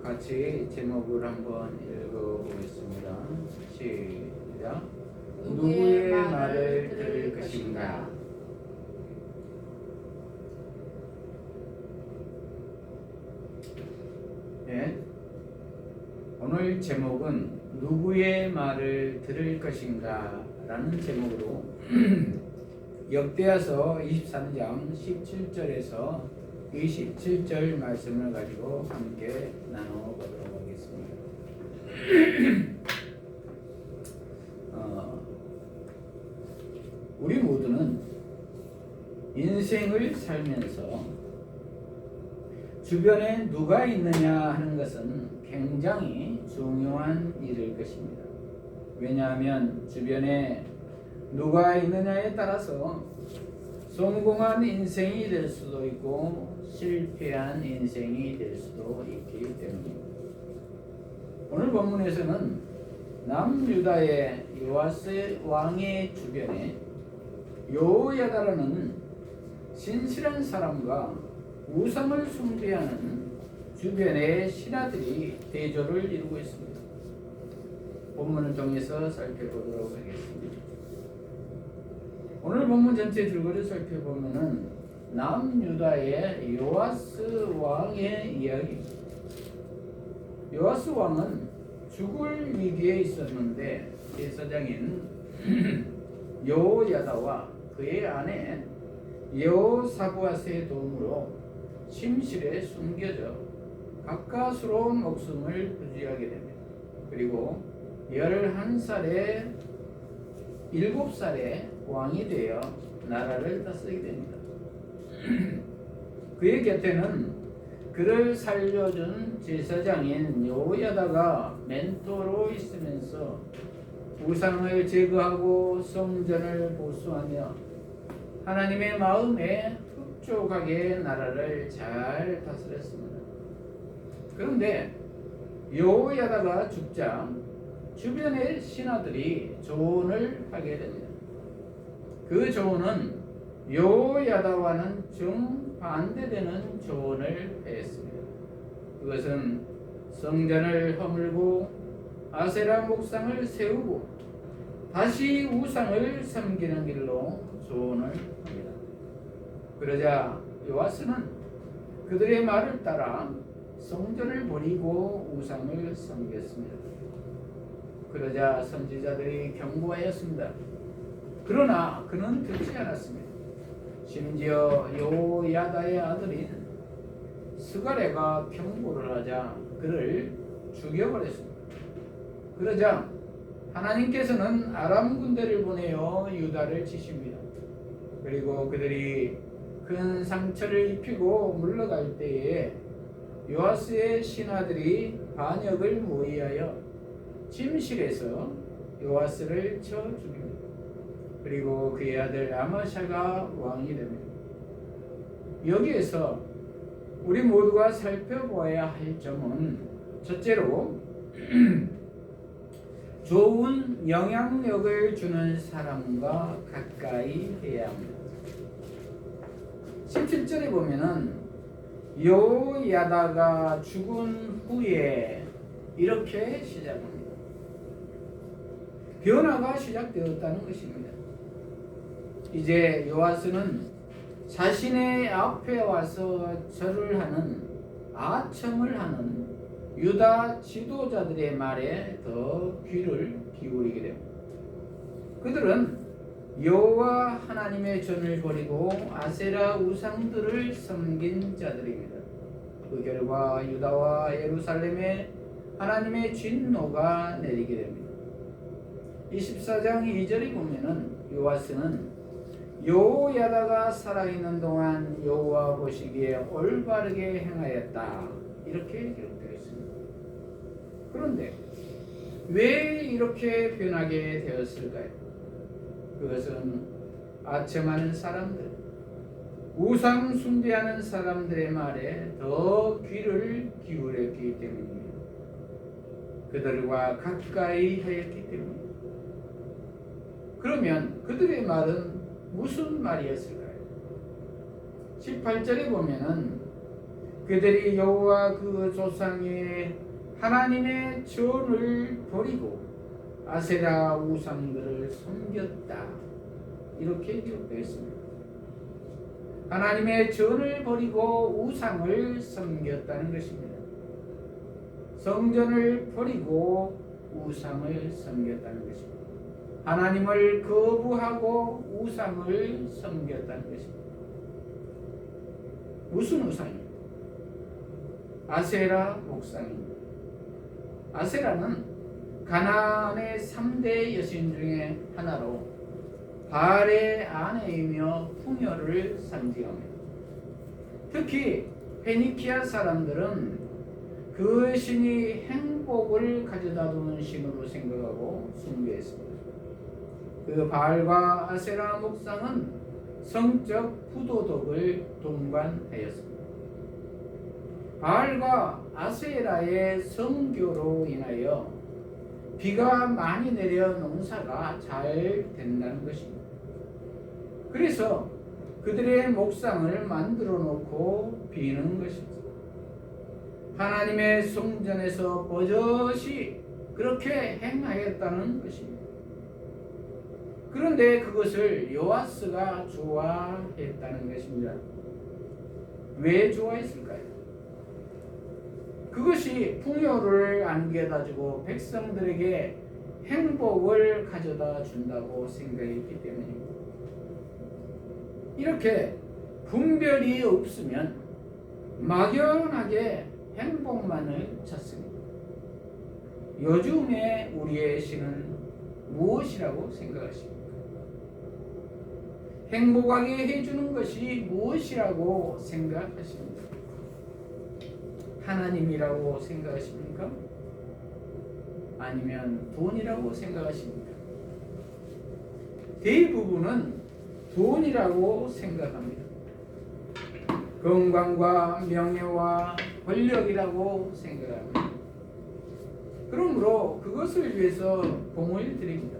같이 제목을 한번 읽어보겠습니다. 시작. 누구의 말을 들을 것인가? 네. 오늘 제목은 누구의 말을 들을 것인가 라는 제목으로 역대하서 23장 17절에서 27절 말씀을 가지고 함께 나눠보도록 하겠습니다. 우리 모두는 인생을 살면서 주변에 누가 있느냐 하는 것은 굉장히 중요한 일일 것입니다. 왜냐하면 주변에 누가 있느냐에 따라서 성공한 인생이 될 수도 있고 실패한 인생이 될 수도 있기 때문입니다. 오늘 본문에서는 남유다의 요아스 왕의 주변에 여호야다라는 신실한 사람과 우상을 숭배하는 주변의 신하들이 대조를 이루고 있습니다. 본문을 통해서 살펴보도록 하겠습니다. 오늘 본문 전체 줄거리를 살펴보면은 남유다의 요아스 왕의 이야기입니다. 요아스 왕은 죽을 위기에 있었는데 제사장인 여호야다와 그의 아내 여호사부앗의 도움으로 침실에 숨겨져 가까스러운 목숨을 부지하게 됩니다. 그리고 11살에 7살에 왕이 되어 나라를 다스리게 됩니다. 그의 곁에는 그를 살려준 제사장인 여호야다가 멘토로 있으면서 우상을 제거하고 성전을 보수하며 하나님의 마음에 흡족하게 나라를 잘 다스렸습니다. 그런데 여호야다가 죽자 주변의 신하들이 조언을 하게 됩니다. 그 조언은 여호야다와는 정반대되는 조언을 했습니다. 그것은 성전을 허물고 아세라 목상을 세우고 다시 우상을 섬기는 길로 조언을 합니다. 그러자 요아스는 그들의 말을 따라 성전을 버리고 우상을 섬겼습니다. 그러자 선지자들이 경고하였습니다. 그러나 그는 듣지 않았습니다. 심지어 여호야다의 아들인 스가랴가 경고를 하자 그를 죽여버렸습니다. 그러자 하나님께서는 아람 군대를 보내어 유다를 치십니다. 그리고 그들이 큰 상처를 입히고 물러갈 때에 요아스의 신하들이 반역을 모의하여 침실에서 요아스를 쳐 죽입니다. 그리고 그의 아들 아마샤가 왕이 됩니다. 여기에서 우리 모두가 살펴보아야 할 점은 첫째로 좋은 영향력을 주는 사람과 가까이 해야 합니다. 17절에 보면은 여호야다가 죽은 후에 이렇게 시작합니다. 변화가 시작되었다는 것입니다. 이제 요아스는 자신의 앞에 와서 절을 하는 아첨을 하는 유다 지도자들의 말에 더 귀를 기울이게 됩니다. 그들은 여호와 하나님의 전을 버리고 아세라 우상들을 섬긴 자들입니다. 그 결과 유다와 예루살렘에 하나님의 진노가 내리게 됩니다. 24장 2절에 보면은 요아스는 여호야다가 살아있는 동안 여호와 보시기에 올바르게 행하였다 이렇게 기록되어 있습니다. 그런데 왜 이렇게 변하게 되었을까요? 그것은 아첨하는 사람들, 우상 숭배하는 사람들의 말에 더 귀를 기울였기 때문입니다. 그들과 가까이 하였기 때문입니다. 그러면 그들의 말은 무슨 말이었을까요? 18절에 보면은 그들이 여호와 그 조상의 하나님의 전을 버리고 아세라 우상들을 섬겼다. 이렇게 기록되어 있습니다. 하나님의 전을 버리고 우상을 섬겼다는 것입니다. 성전을 버리고 우상을 섬겼다는 것입니다. 하나님을 거부하고 우상을 섬겼다는 것입니다. 무슨 우상입니까? 아세라 목상입니다. 아세라는 가나안의 3대 여신 중에 하나로 바알의 아내이며 풍요를 상징합니다. 특히 페니키아 사람들은 그 신이 행복을 가져다 주는 신으로 생각하고 숭배했습니다. 그 바알과 아세라 목상은 성적 부도덕을 동반하였습니다. 바알과 아세라의 성교로 인하여 비가 많이 내려 농사가 잘 된다는 것입니다. 그래서 그들의 목상을 만들어 놓고 비는 것입니다. 하나님의 성전에서 버젓이 그렇게 행하였다는 것입니다. 그런데 그것을 요아스가 좋아했다는 것입니다. 왜 좋아했을까요? 그것이 풍요를 안겨다 주고 백성들에게 행복을 가져다 준다고 생각했기 때문입니다. 이렇게 분별이 없으면 막연하게 행복만을 찾습니다. 요즘에 우리의 신은 무엇이라고 생각하십니까? 행복하게 해주는 것이 무엇이라고 생각하십니까? 하나님이라고 생각하십니까? 아니면 돈이라고 생각하십니까? 대부분은 돈이라고 생각합니다. 건강과 명예와 권력이라고 생각합니다. 그러므로 그것을 위해서 공을 드립니다.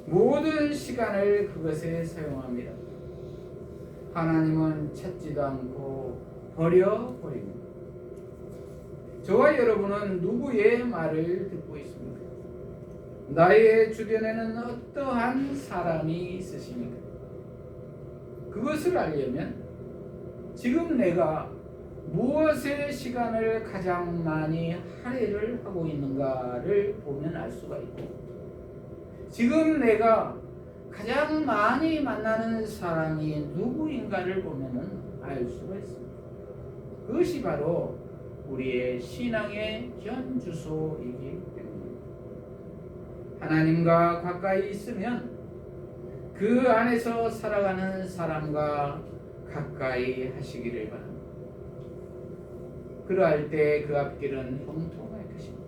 모든 시간을 그것에 사용합니다. 하나님은 찾지도 않고 버려버립니다. 저와 여러분은 누구의 말을 듣고 있습니까? 나의 주변에는 어떠한 사람이 있으십니까? 그것을 알려면 지금 내가 무엇에 시간을 가장 많이 할애를 하고 있는가를 보면 알 수가 있고, 지금 내가 가장 많이 만나는 사람이 누구인가를 보면 알 수가 있습니다. 그것이 바로 우리의 신앙의 현주소이기 때문입니다. 하나님과 가까이 있으면 그 안에서 살아가는 사람과 가까이 하시기를 바랍니다. 그러할 때 그 앞길은 형통할 것입니다.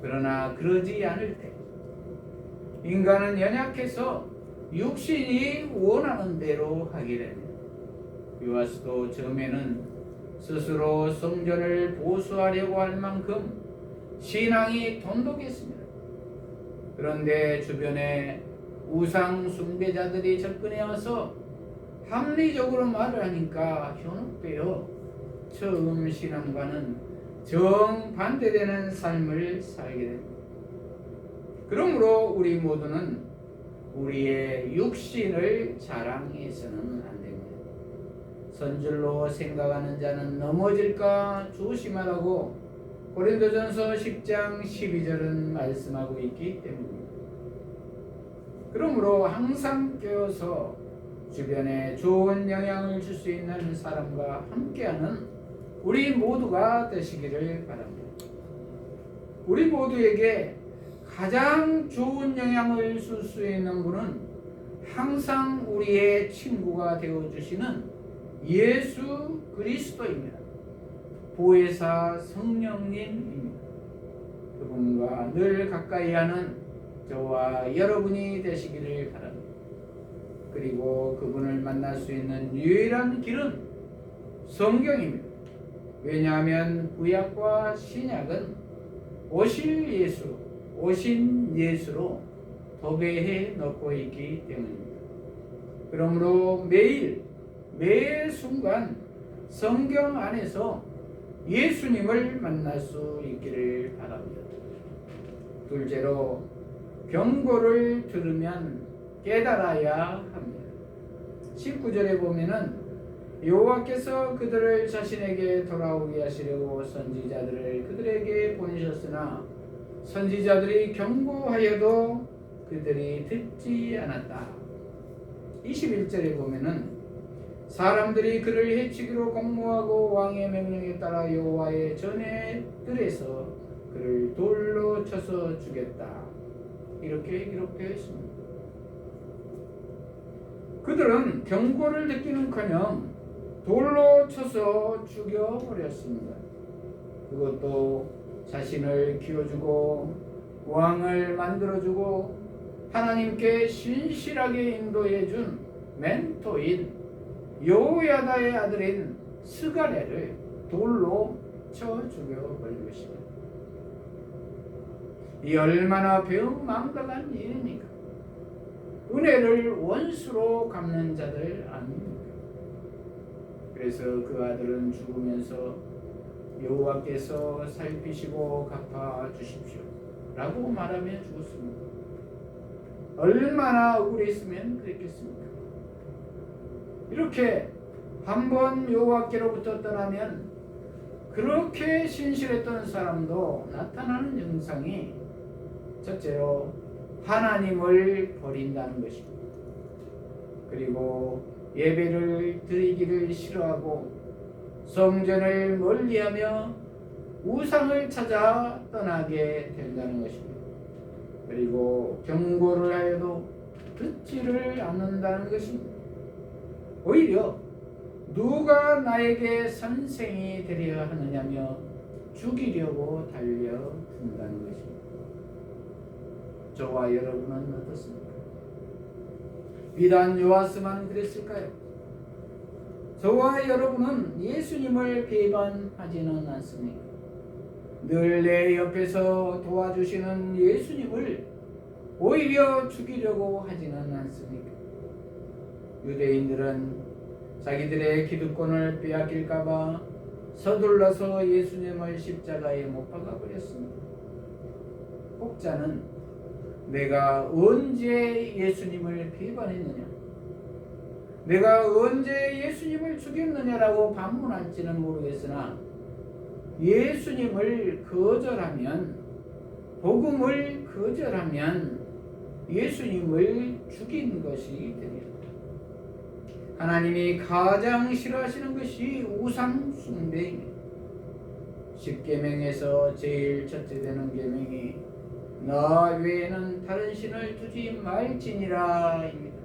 그러나 그러지 않을 때 인간은 연약해서 육신이 원하는 대로 하게 됩니다. 요아스도 처음에는 스스로 성전을 보수하려고 할 만큼 신앙이 돈독했습니다. 그런데 주변에 우상 숭배자들이 접근해 와서 합리적으로 말을 하니까 현혹되어 처음 신앙과는 정반대되는 삶을 살게 됩니다. 그러므로 우리 모두는 우리의 육신을 자랑해서는 안 됩니다. 선줄로 생각하는 자는 넘어질까 조심하라고 고린도전서 10장 12절은 말씀하고 있기 때문입니다. 그러므로 항상 깨어서 주변에 좋은 영향을 줄 수 있는 사람과 함께하는 우리 모두가 되시기를 바랍니다. 우리 모두에게 가장 좋은 영향을 줄 수 있는 분은 항상 우리의 친구가 되어주시는 예수 그리스도입니다. 보혜사 성령님입니다. 그분과 늘 가까이 하는 저와 여러분이 되시기를 바랍니다. 그리고 그분을 만날 수 있는 유일한 길은 성경입니다. 왜냐하면 구약과 신약은 오신 예수로 도배해 놓고 있기 때문입니다. 그러므로 매 순간 성경 안에서 예수님을 만날 수 있기를 바랍니다. 둘째로 경고를 들으면 깨달아야 합니다. 19절에 보면은 여호와께서 그들을 자신에게 돌아오게 하시려고 선지자들을 그들에게 보내셨으나 선지자들이 경고하여도 그들이 듣지 않았다. 21절에 보면은 사람들이 그를 해치기로 공모하고 왕의 명령에 따라 여호와의 전에 들에서 그를 돌로 쳐서 죽였다. 이렇게 기록되어 있습니다. 그들은 경고를 듣기는커녕 돌로 쳐서 죽여버렸습니다. 그것도 자신을 키워주고 왕을 만들어주고 하나님께 신실하게 인도해준 멘토인 여호야다의 아들인 스가랴를 돌로 쳐 죽여버린 것입니다. 이 얼마나 배은망덕한 일입니까? 은혜를 원수로 갚는 자들 아닙니까? 그래서 그 아들은 죽으면서 여호와께서 살피시고 갚아주십시오 라고 말하며 죽었습니다. 얼마나 억울했으면 그랬겠습니까? 이렇게 한번 여호와께로부터 떠나면 그렇게 신실했던 사람도 나타나는 현상이 첫째로 하나님을 버린다는 것입니다. 그리고 예배를 드리기를 싫어하고 성전을 멀리하며 우상을 찾아 떠나게 된다는 것입니다. 그리고 경고를 하여도 듣지를 않는다는 것입니다. 오히려 누가 나에게 선생이 되려 하느냐며 죽이려고 달려든다는 것입니다. 저와 여러분은 어떻습니까? 비단 요아스만 그랬을까요? 저와 여러분은 예수님을 배반하지는 않습니까? 늘 내 옆에서 도와주시는 예수님을 오히려 죽이려고 하지는 않습니까? 유대인들은 자기들의 기득권을 빼앗길까봐 서둘러서 예수님을 십자가에 못 박아버렸습니다. 혹자는 내가 언제 예수님을 비판했느냐, 내가 언제 예수님을 죽였느냐라고 반문할지는 모르겠으나 예수님을 거절하면, 복음을 거절하면 예수님을 죽인 것이 됩니다. 하나님이 가장 싫어하시는 것이 우상 숭배입니다. 10계명에서 제일 첫째 되는 계명이 나 외에는 다른 신을 두지 말지니라입니다.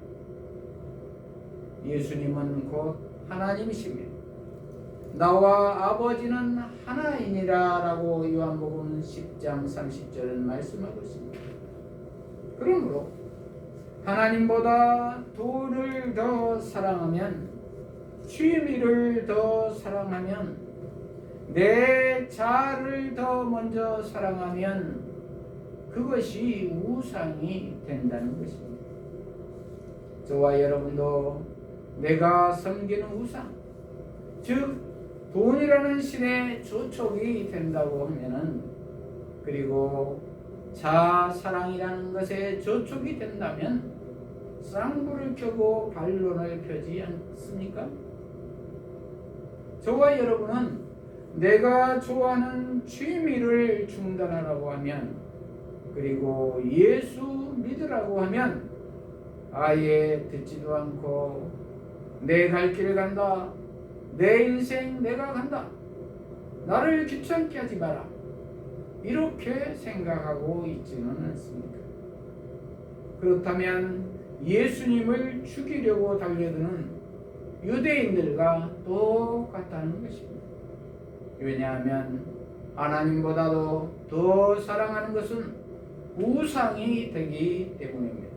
예수님은 곧 하나님이십니다. 나와 아버지는 하나이니라 라고 요한복음 10장 30절은 말씀하고 있습니다. 그러므로 하나님보다 돈을 더 사랑하면, 취미를 더 사랑하면, 내 자아를 더 먼저 사랑하면 그것이 우상이 된다는 것입니다. 저와 여러분도 내가 섬기는 우상, 즉 돈이라는 신의 조촉이 된다고 하면은, 그리고 자사랑이라는 것에 저촉이 된다면 쌍불을 켜고 반론을 펴지 않습니까? 저와 여러분은 내가 좋아하는 취미를 중단하라고 하면, 그리고 예수 믿으라고 하면 아예 듣지도 않고 내 갈 길을 간다, 내 인생 내가 간다, 나를 귀찮게 하지 마라, 이렇게 생각하고 있지는 않습니까? 그렇다면 예수님을 죽이려고 달려드는 유대인들과 똑같다는 것입니다. 왜냐하면 하나님보다도 더 사랑하는 것은 우상이 되기 때문입니다.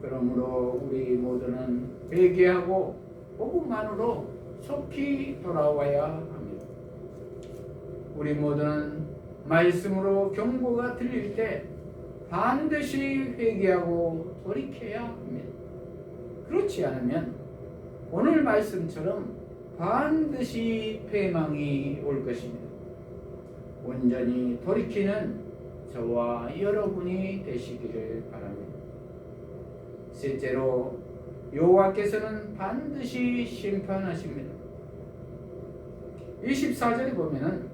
그러므로 우리 모두는 회개하고 복음만으로 속히 돌아와야 합니다. 우리 모두는 말씀으로 경고가 들릴 때 반드시 회개하고 돌이켜야 합니다. 그렇지 않으면 오늘 말씀처럼 반드시 패망이 올 것입니다. 온전히 돌이키는 저와 여러분이 되시기를 바랍니다. 셋째로 여호와께서는 반드시 심판하십니다. 24절에 보면은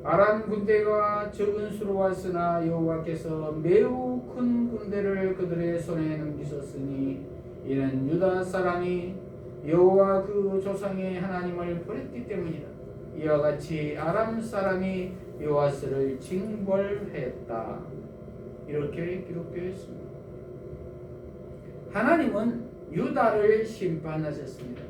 아람 군대가 적은 수로 왔으나 여호와께서 매우 큰 군대를 그들의 손에 넘기셨으니 이는 유다 사람이 여호와 그 조상의 하나님을 버렸기 때문이다. 이와 같이 아람 사람이 요아스를 징벌했다. 이렇게 기록되어 있습니다. 하나님은 유다를 심판하셨습니다.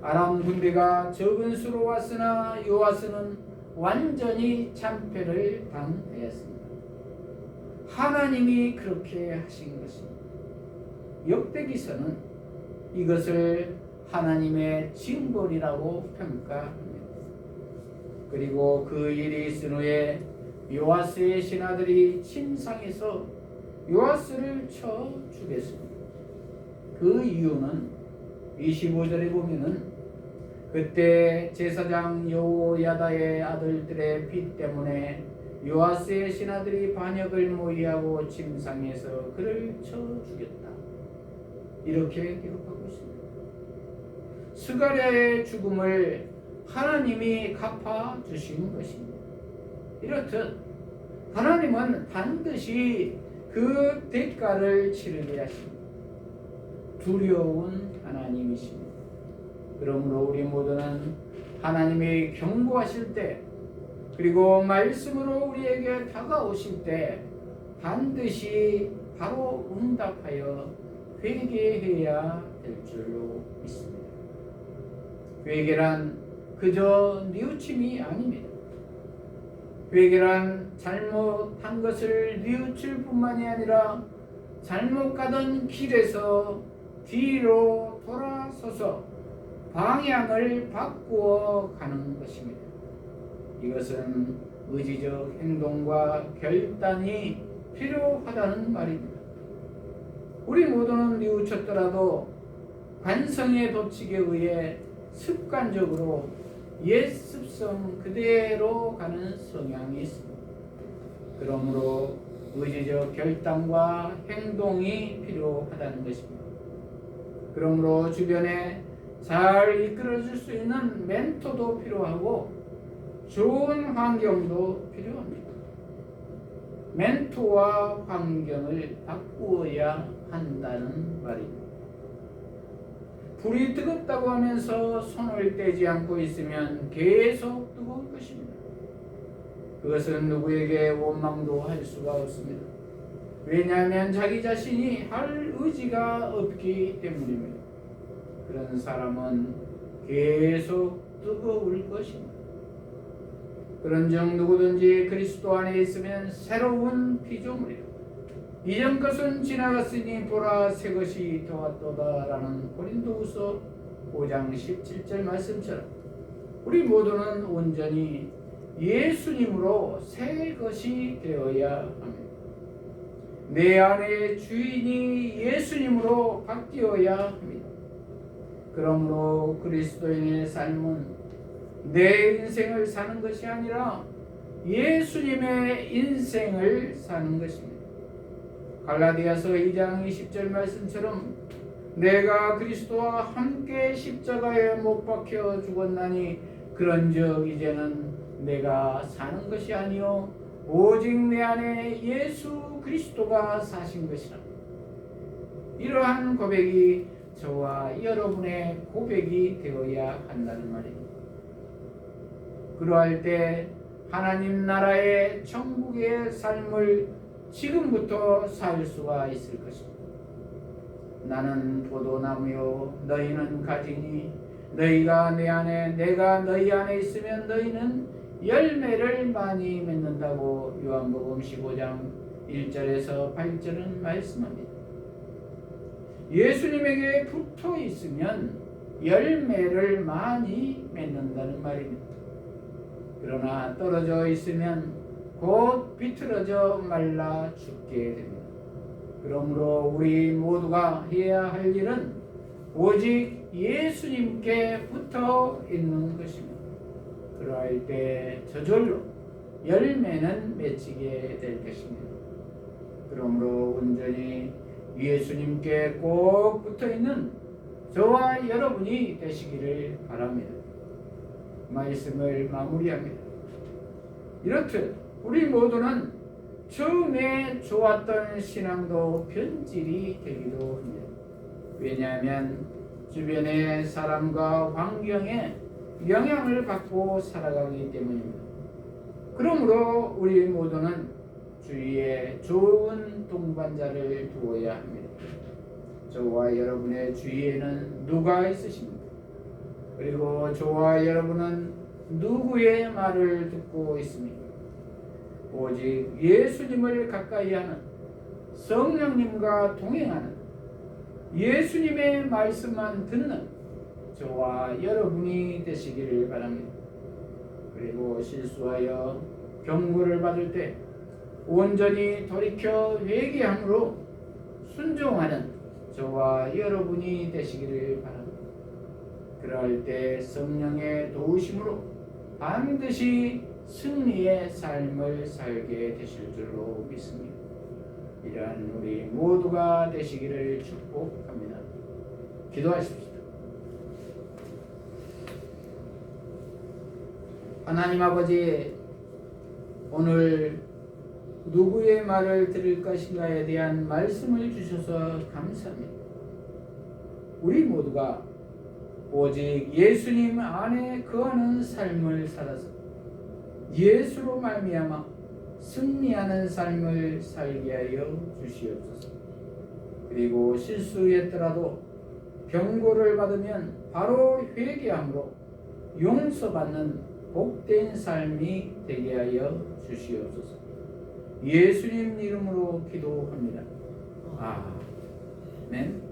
아람 군대가 적은 수로 왔으나 요아스는 완전히 참패를 당하였습니다. 하나님이 그렇게 하신 것입니다. 역대기서는 이것을 하나님의 징벌이라고 평가합니다. 그리고 그 일이 있은 후에 요아스의 신하들이 침상에서 요아스를 쳐 죽였습니다. 그 이유는 25절에 보면은 그때 제사장 여호야다의 아들들의 피 때문에 요아스의 신하들이 반역을 모의하고 침상에서 그를 쳐 죽였다. 이렇게 기록하고 있습니다. 스가랴의 죽음을 하나님이 갚아 주신 것입니다. 이렇듯 하나님은 반드시 그 대가를 치르게 하십니다. 두려운 하나님이십니다. 그러므로 우리 모두는 하나님이 경고하실 때 그리고 말씀으로 우리에게 다가오실 때 반드시 바로 응답하여 회개해야 될 줄로 믿습니다. 회개란 그저 뉘우침이 아닙니다. 회개란 잘못한 것을 뉘우칠 뿐만이 아니라 잘못 가던 길에서 뒤로 돌아서서 방향을 바꾸어 가는 것입니다. 이것은 의지적 행동과 결단이 필요하다는 말입니다. 우리 모두는 뉘우쳤더라도 관성의 법칙에 의해 습관적으로 옛 습성 그대로 가는 성향이 있습니다. 그러므로 의지적 결단과 행동이 필요하다는 것입니다. 그러므로 주변에 잘 이끌어줄 수 있는 멘토도 필요하고 좋은 환경도 필요합니다. 멘토와 환경을 바꾸어야 한다는 말입니다. 불이 뜨겁다고 하면서 손을 떼지 않고 있으면 계속 뜨거울 것입니다. 그것은 누구에게 원망도 할 수가 없습니다. 왜냐하면 자기 자신이 할 의지가 없기 때문입니다. 그런 사람은 계속 뜨거울 것입니다. 그런즉 누구든지 그리스도 안에 있으면 새로운 피조물이요 이전 것은 지나갔으니 보라 새 것이 더왔도다라는 고린도후서 5장 17절 말씀처럼 우리 모두는 온전히 예수님으로 새 것이 되어야 합니다. 내 안의 주인이 예수님으로 바뀌어야 합니다. 그러므로 그리스도인의 삶은 내 인생을 사는 것이 아니라 예수님의 인생을 사는 것입니다. 갈라디아서 2장 20절 말씀처럼 내가 그리스도와 함께 십자가에 못 박혀 죽었나니 그런즉 이제는 내가 사는 것이 아니요 오직 내 안에 예수 그리스도가 사신 것이라. 이러한 고백이 저와 여러분의 고백이 되어야 한다는 말입니다. 그러할 때 하나님 나라의 천국의 삶을 지금부터 살 수가 있을 것입니다. 나는 포도나무요 너희는 가지니 너희가 내 안에 내가 너희 안에 있으면 너희는 열매를 많이 맺는다고 요한복음 15장 1절에서 8절은 말씀합니다. 예수님에게 붙어 있으면 열매를 많이 맺는다는 말입니다. 그러나 떨어져 있으면 곧 비틀어져 말라 죽게 됩니다. 그러므로 우리 모두가 해야 할 일은 오직 예수님께 붙어 있는 것입니다. 그러할 때 저절로 열매는 맺히게 될 것입니다. 그러므로 온전히 예수님께 꼭 붙어 있는 저와 여러분이 되시기를 바랍니다. 말씀을 마무리합니다. 이렇듯 우리 모두는 처음에 좋았던 신앙도 변질이 되기도 합니다. 왜냐하면 주변의 사람과 환경에 영향을 받고 살아가기 때문입니다. 그러므로 우리 모두는 주위에 좋은 동반자를 두어야 합니다. 저와 여러분의 주위에는 누가 있으십니까? 그리고 저와 여러분은 누구의 말을 듣고 있습니까? 오직 예수님을 가까이 하는 성령님과 동행하는 예수님의 말씀만 듣는 저와 여러분이 되시기를 바랍니다. 그리고 실수하여 경고를 받을 때 온전히 돌이켜 회개함으로 순종하는 저와 여러분이 되시기를 바랍니다. 그럴 때 성령의 도우심으로 반드시 승리의 삶을 살게 되실 줄로 믿습니다. 이러한 우리 모두가 되시기를 축복합니다. 기도하십시오. 하나님 아버지, 오늘 누구의 말을 들을 것인가에 대한 말씀을 주셔서 감사합니다. 우리 모두가 오직 예수님 안에 거하는 삶을 살아서 예수로 말미암아 승리하는 삶을 살게 하여 주시옵소서. 그리고 실수했더라도 경고를 받으면 바로 회개함으로 용서받는 복된 삶이 되게 하여 주시옵소서. 예수님 이름으로 기도합니다. 아멘.